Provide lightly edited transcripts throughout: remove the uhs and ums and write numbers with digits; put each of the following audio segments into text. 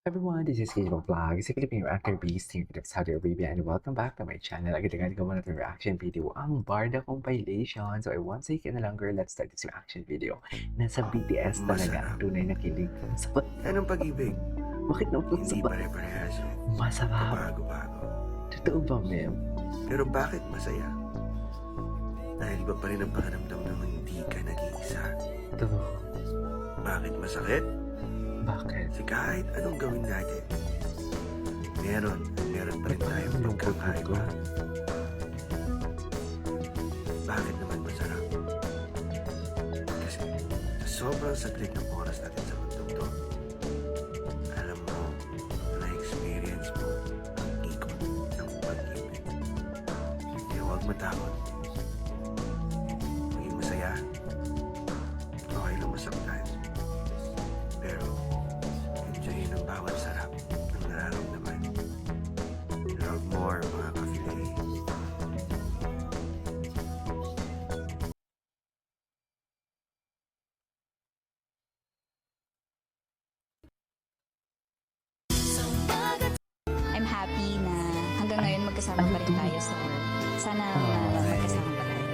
Everyone, this is Gabriel Vlog. It's a Filipino actor based here in Saudi Arabia and welcome back to my channel. Agad-agad ko muna itong reaction video, ang Barda Compilation. So I won't say any longer, let's start this reaction video. Nasa BTS talaga ang tunay na kilig. Masarap. Anong pag-ibig? Bakit naman Hindi masarap? pare-parehas. Masarap. Pabago-bago. Totoo ba, ma'am? Pero bakit masaya? Dahil iba pa rin ang pakiramdam ng hindi ka nag-iisa. Totoo. Bakit masakit? Bakit? Kasi kahit anong gawin natin, meron pa rin tayong pagkakaiba. Bakit naman masarap? Kasi sa sobrang saglit ng oras natin sa mundong to, alam mo, na-experience mo ang ikot ng pag-ibig. Kaya huwag matakot. Maging masaya. Okay lang masaktan. Pero, enjoyin ang bawat sarap ng nararamdaman. Love more, mga ka-filay. I'm happy na hanggang ngayon magkasama pa rin tayo sa work. Sana magkasama pa tayo.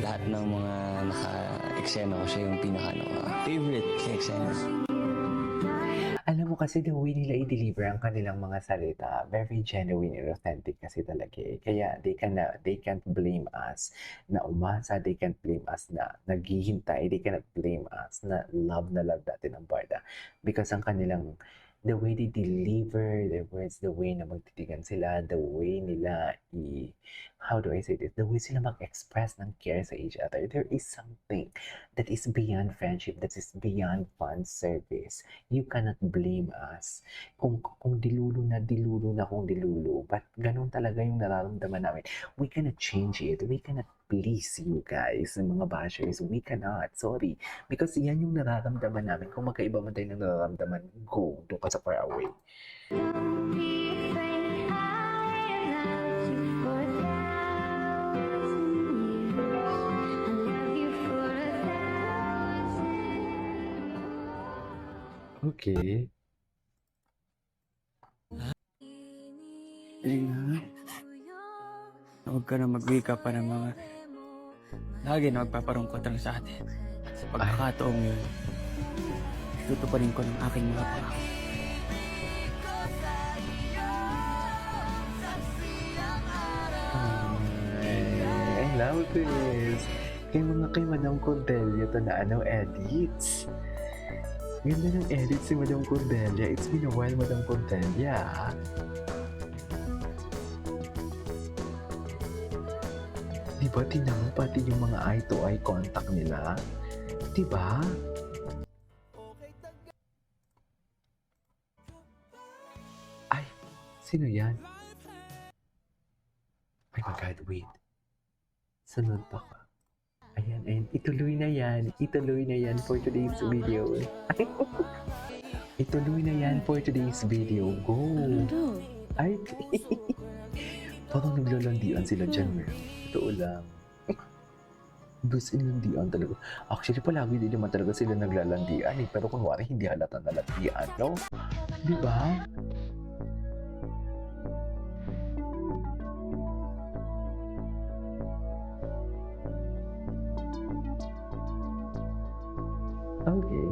Lahat ng mga naka-eksena ko siya yung favorite na eksena. Alam mo kasi the way nila i-deliver ang kanilang mga salita, very genuine and authentic kasi talaga eh. Kaya they can't blame us na umasa, they can't blame us na naghihintay, they cannot blame us na love natin ang Barda. Because ang kanilang, the way they deliver their words, the way na magtitigan sila, the way nila how do I say this? The way sila mag-express ng care sa each other. There is something that is beyond friendship, that is beyond fan service. You cannot blame us. Kung dilulu na kung dilulu, but ganun talaga yung nararamdaman namin. We cannot change it. We cannot please you guys, mga bashers. We cannot. Sorry. Because yan yung nararamdaman namin. Kung magkaiba man tayo ng nararamdaman, go. Doon ka sa far away. Okay. Galing na. Huwag ka na mag-wake up pa ng mga lagi na magpaparungkot lang sa atin. Sa pagkakataong yun, tutuparin ko ng aking mga pangako. I love this. Kay Madam Cordelia to na edits. Ganda ng edits si Madam Cordelia. It's been a while, Madam Cordelia. Diba, tingnan mo pati yung mga eye-to-eye contact nila? Diba? Ay, sino yan? Oh my God, wait. Sunod pa ka. Ayan, and ituloy na yan for today's video. Ituloy na yan for today's video. Go! Ay, parang naglalandian sila dyan, Mer. Totoo lang. Gusto nilandian talaga. Actually, palagi din naman talaga sila naglalandian eh. Pero kunwari, hindi halata nalandian, no? Di ba? Okay.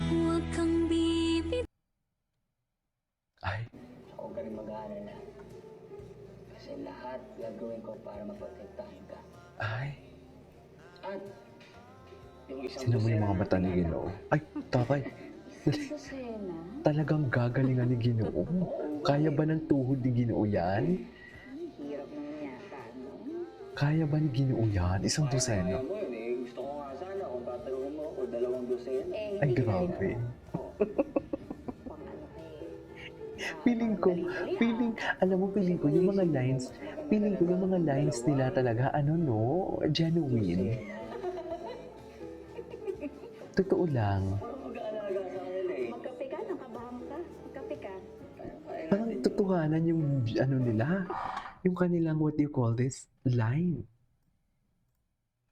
Huwag kang bibig. Ay, Huwag ka rin mag-aalala. Kasi lahat gagawin ko para maprotektahan ka. ay. At yung isang Sino mo yung mga mata ni Ginoo? Ay, takay. Susena? Talagang gagalingan ni Ginoo. Kaya ba ng tuhod ni Ginoo yan? Hirap naman yata, no? Kaya ba ni Ginoo yan? Isang dosena. mo yun eh. Gusto ko nga sana kung tatanungin mo ako 2 dosen. Ay, grabe. Feeling ko yung mga lines nila talaga, genuine. Totoo lang. Mag-aalaga sa kanila eh. Magkape ka, nakabahan ka. Magkape ka. Parang totohanan yung ano nila, yung kanilang what do you call this? Line.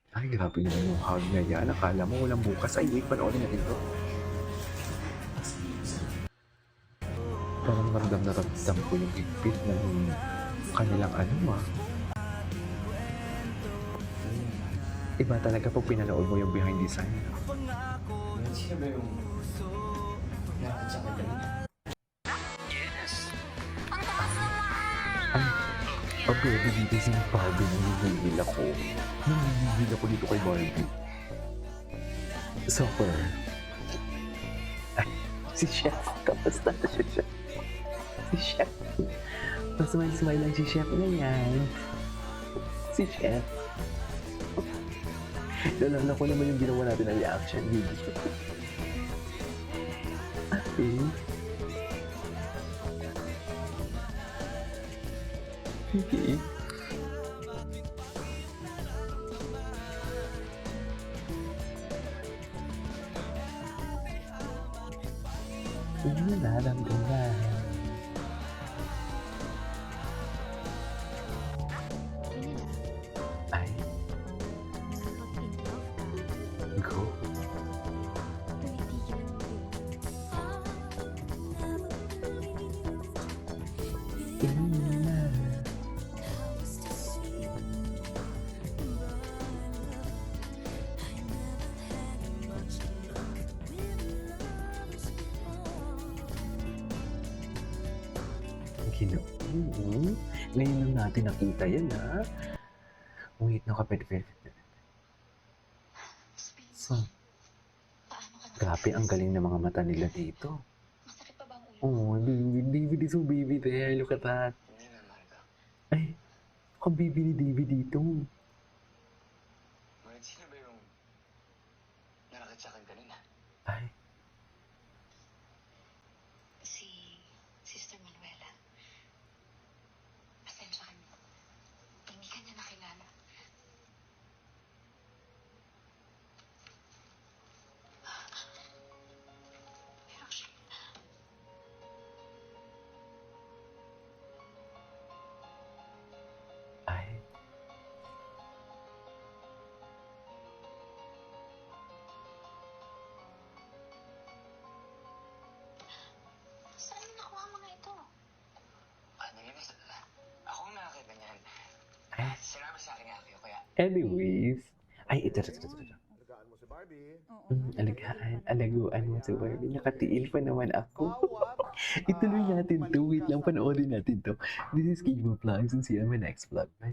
Ay, grabe naman yung hug na yan. Akala mo walang bukas. Ay, wait, panoorin natin to. Parang ramdam na ramdam ko yung higpit ng kanilang ano Iba talaga pag pinanood mo yung behind the scene. Sino ba yung nakakit sa kanya? Ay, baby, dito sinapabi nanginigil ako. Nanginigil ako dito kay Barbie. Super. Ay, si Chef. Kamusta na si Chef? Si Chef. Pasmile-smile lang si Chef na yan. Si Chef. Nalala ko naman yung ginawa natin na reaction video. Okay. Okay. Nararamdaman. Ay, go. Ginoo. Ngayon lang natin nakita yan, ha? Wait, nakapit. So, grabe, ang galing ng mga mata nila dito. Masakit pa ba ang ulo? Oh, David is so baby there. Look at that. Hindi na, Marga. Ay, baby ni David dito. Ngunit sino ba yung nakakit sa akin kanina? Ay, Si Sister Manuela. Pasensya ka na. Hindi ka niya nakilala. Pero siya, ay. saan mo nakuha ang mga ito? Ano yun? Ako ang nakakita niyan. Ay. Sinabi sa akin ni Akio, kaya Anyways. Ay, ito. Alagaan mo si Barbie. Alagaan, alaguan mo si Barbie. Nakatiil pa naman ako. Ituloy natin to. Wait lang, panoorin natin to. This is Kibo Vlogs and see you on my next vlog. Bye.